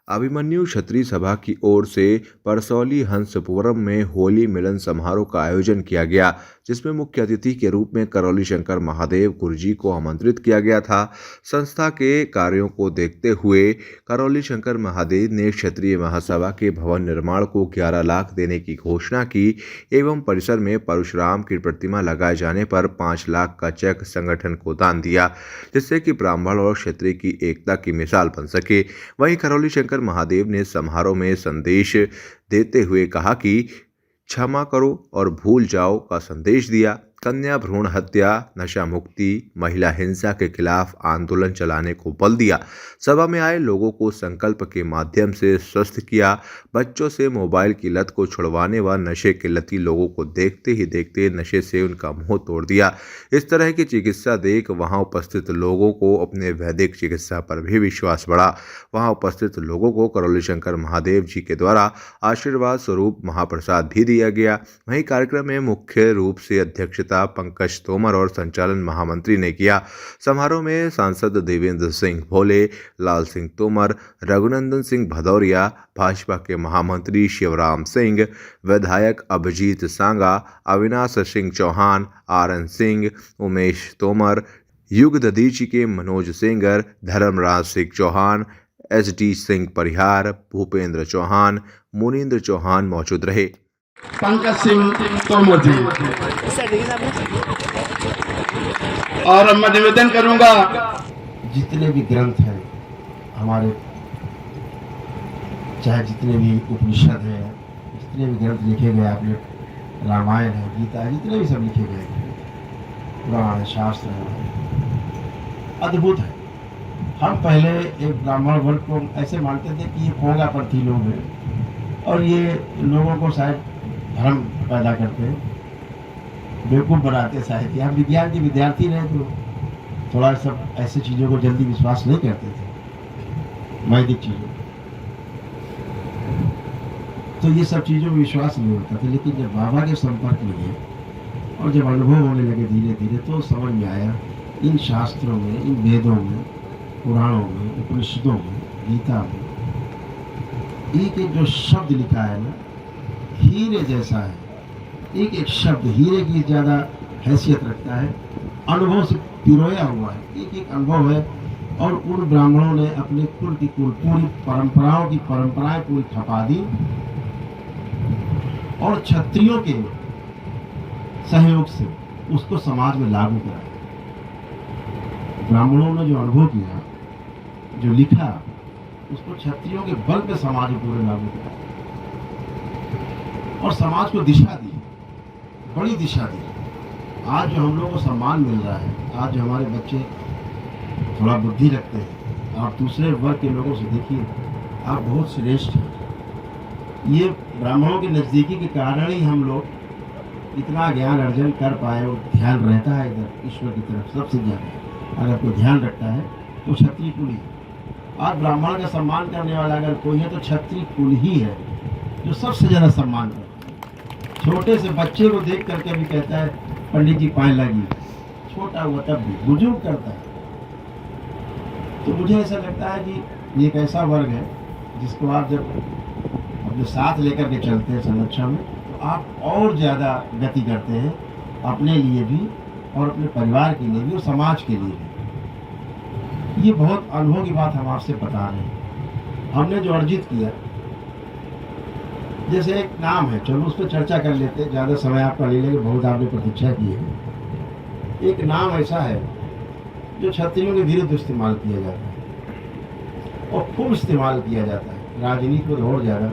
अभिमन्यु क्षत्रिय सभा की ओर से परसौली हंसपुरम में होली मिलन समारोह का आयोजन किया गया, जिसमें मुख्य अतिथि के रूप में करौली शंकर महादेव गुरुजी को आमंत्रित किया गया था। संस्था के कार्यों को देखते हुए करौली शंकर महादेव ने क्षत्रिय महासभा के भवन निर्माण को 11 लाख देने की घोषणा की एवं परिसर में परशुराम की प्रतिमा लगाए जाने पर 5 लाख का चेक संगठन को दान दिया, जिससे कि ब्राह्मण और क्षत्रिय की एकता की मिसाल बन सके। वहीं करौली शंकर महादेव ने समारोह में संदेश देते हुए कहा कि क्षमा करो और भूल जाओ का संदेश दिया। कन्या भ्रूण हत्या, नशा मुक्ति, महिला हिंसा के खिलाफ आंदोलन चलाने को बल दिया। सभा में आए लोगों को संकल्प के माध्यम से स्वस्थ किया। बच्चों से मोबाइल की लत को छुड़वाने व नशे के लती लोगों को देखते ही देखते नशे से उनका मुंह तोड़ दिया। इस तरह की चिकित्सा देख वहां उपस्थित लोगों को अपने वैदिक चिकित्सा पर भी विश्वास बढ़ा। वहां उपस्थित लोगों को करौली शंकर महादेव जी के द्वारा आशीर्वाद स्वरूप महाप्रसाद भी दिया गया। वहीं कार्यक्रम में मुख्य रूप से अध्यक्षता पंकज तोमर और संचालन महामंत्री ने किया। समारोह में सांसद देवेंद्र सिंह भोले, लाल सिंह तोमर, रघुनंदन सिंह भदौरिया, भाजपा के महामंत्री शिवराम सिंह, विधायक अभिजीत सांगा, अविनाश सिंह चौहान, आरएन सिंह, उमेश तोमर, युग ददीची के मनोज सिंगर, धर्मराज सिंह चौहान, एसडी सिंह परिहार, भूपेंद्र चौहान, मुनींद्र चौहान मौजूद रहे। पंकज सिंह तोमर जी। और मैं निवेदन करूंगा, जितने भी ग्रंथ हैं हमारे, चाहे जितने भी उपनिषद हैं, जितने भी ग्रंथ लिखे गए, आपने रामायण है, गीता है, जितने भी सब लिखे गए, पुराण है, शास्त्र है, अद्भुत है। हम पहले एक ब्राह्मण वर्ग को ऐसे मानते थे कि ये खोगापंथी लोग हैं और ये लोगों को शायद धर्म पैदा करते हैं, बेवकूफ़ बनाते शायद कि हम विज्ञान के विद्यार्थी रहे तो थोड़ा सब ऐसी चीज़ों को जल्दी विश्वास नहीं करते थे, वैदिक चीज़ों। तो ये सब चीज़ों में विश्वास नहीं होता था। लेकिन जब बाबा के संपर्क में गए और जब अनुभव होने लगे धीरे धीरे, तो समझ में आया इन शास्त्रों में, इन वेदों में, पुराणों में, उपनिषदों में, गीता में एक एक जो शब्द लिखा है ना, हीरे जैसा है। एक एक शब्द हीरे की ज़्यादा हैसियत रखता है, अनुभव से पिरोया हुआ है, एक एक अनुभव है। और उन ब्राह्मणों ने अपने कुल की कुल पूरी परंपराओं की परंपराएं पूरी खपा दी और क्षत्रियों के सहयोग से उसको समाज में लागू करा। ब्राह्मणों ने जो अनुभव किया, जो लिखा, उसको क्षत्रियों के बल पे समाज में पूरे लागू करा और समाज को दिशा दी, बड़ी दिशा दी। आज जो हम लोगों को सम्मान मिल रहा है, आज जो हमारे बच्चे थोड़ा बुद्धि रखते हैं, आप दूसरे वर्ग के लोगों से देखिए, आप बहुत श्रेष्ठ हैं। ये ब्राह्मणों की नज़दीकी के कारण ही हम लोग इतना ज्ञान अर्जन कर पाए और ध्यान रहता है इधर ईश्वर की तरफ सबसे ज़्यादा। अगर कोई ध्यान रखता है तो क्षत्रिय कुल ही। आज ब्राह्मण का सम्मान करने वाला अगर कोई है तो क्षत्रिय कुल ही है जो सबसे ज़्यादा सम्मान करता है। छोटे से बच्चे को देख करके भी कहता है पंडित जी पाए लगी, छोटा हुआ तब भी बुजुर्ग करता है। तो मुझे ऐसा लगता है कि ये एक ऐसा वर्ग है जिसको आप जब अपने साथ लेकर के चलते हैं संरक्षण में, तो आप और ज़्यादा गति करते हैं, अपने लिए भी और अपने परिवार के लिए भी और समाज के लिए भी। ये बहुत अनुभव की बात हम आपसे बता रहे हैं। हमने जो अर्जित किया, जैसे एक नाम है, चलो उस पर चर्चा कर लेते हैं, ज़्यादा समय आपका ले लेंगे, बहुत आपने प्रतीक्षा की है। एक नाम ऐसा है जो क्षत्रियों के विरुद्ध इस्तेमाल किया जाता है और खूब इस्तेमाल किया जाता है, राजनीति में और ज़्यादा।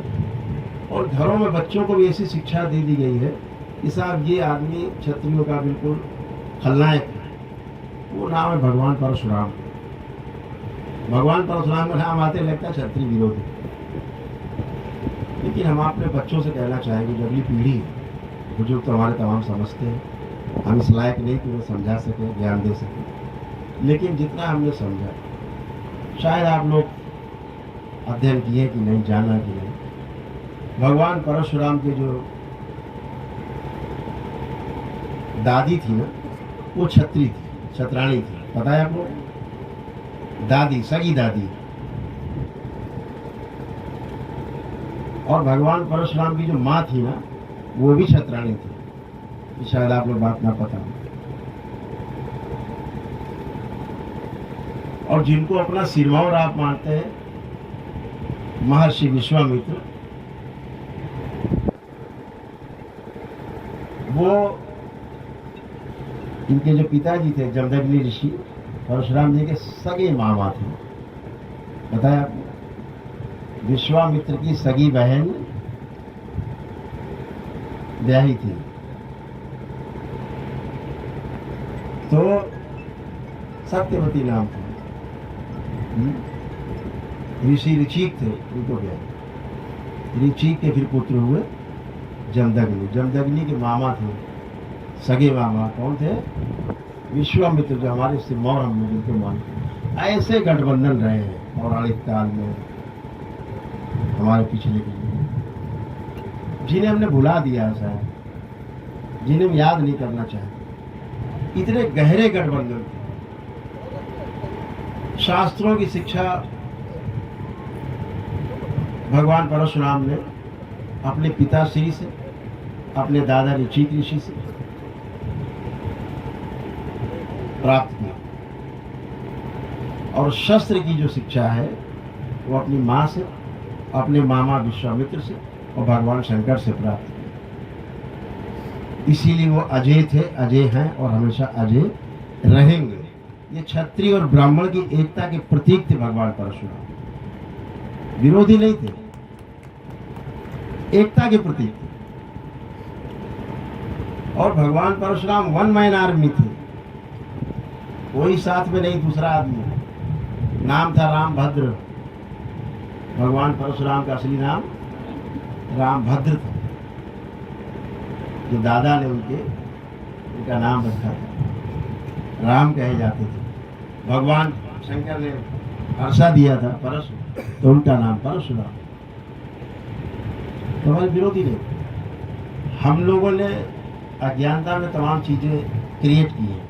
और घरों में बच्चों को भी ऐसी शिक्षा दे दी गई है कि साहब ये आदमी क्षत्रियों का बिल्कुल खलनायक है। वो नाम है भगवान परशुराम। भगवान परशुराम का नाम आते लगता है क्षत्रिय विरोधी। लेकिन हम अपने बच्चों से कहना चाहेंगे, जो अगली पीढ़ी है, बुजुर्ग तो हमारे तमाम समझते हैं, हम इस लायक नहीं कि उन्हें समझा सकें, ज्ञान दे सकें, लेकिन जितना हमने समझा, शायद आप लोग अध्ययन किए कि नहीं, जाना कि नहीं, भगवान परशुराम के जो दादी थी ना, वो छत्री थी, छत्राणी थी, पता है आपको? दादी, सगी दादी। और भगवान परशुराम की जो माँ थी ना, वो भी क्षत्राणी थी, ये शायद आप लोग बात ना पता हो। और जिनको अपना सिरमौर आप मानते हैं, महर्षि विश्वामित्र, वो इनके जो पिताजी थे जमदग्नि ऋषि, परशुराम जी के सगे मामा थे। बताया आपने, विश्वामित्र की सगी बहन ब्याही थी। तो सत्यवती नाम था। ऋषि ऋचिक थे, उनको क्या, ऋचिक के फिर पुत्र हुए जमदग्नि। जमदग्नि के मामा थे, सगे मामा कौन थे? विश्वामित्र, जो हमारे सिरमौर हम लोग इनको मानते हैं। ऐसे गठबंधन रहे हैं पौराणिक काल में हमारे पिछले के लिए, जिन्हें हमने भुला दिया है शायद, जिन्हें हम याद नहीं करना चाहते। इतने गहरे गठबंधन, शास्त्रों की शिक्षा भगवान परशुराम ने अपने पिताश्री से, अपने दादा ऋचिक ऋषि से प्राप्त किया, और शस्त्र की जो शिक्षा है वो अपनी माँ से, अपने मामा विश्वामित्र से और भगवान शंकर से प्राप्त की। इसीलिए वो अजय थे, अजय हैं और हमेशा अजय रहेंगे। ये क्षत्रिय और ब्राह्मण की एकता के प्रतीक थे भगवान परशुराम, विरोधी नहीं थे, एकता के प्रतीक थे। और भगवान परशुराम वन मैन आर्मी थे, कोई साथ में नहीं, दूसरा आदमी। नाम था रामभद्र। भगवान परशुराम का असली नाम रामभद्र था, जो दादा ने उनका नाम रखा था, राम कहे जाते थे। भगवान शंकर ने हर्षा दिया था परशु, तो उनका नाम परशुराम। तो हमारे विरोधी नहीं, हम लोगों ने अज्ञानता में तमाम चीजें क्रिएट की हैं।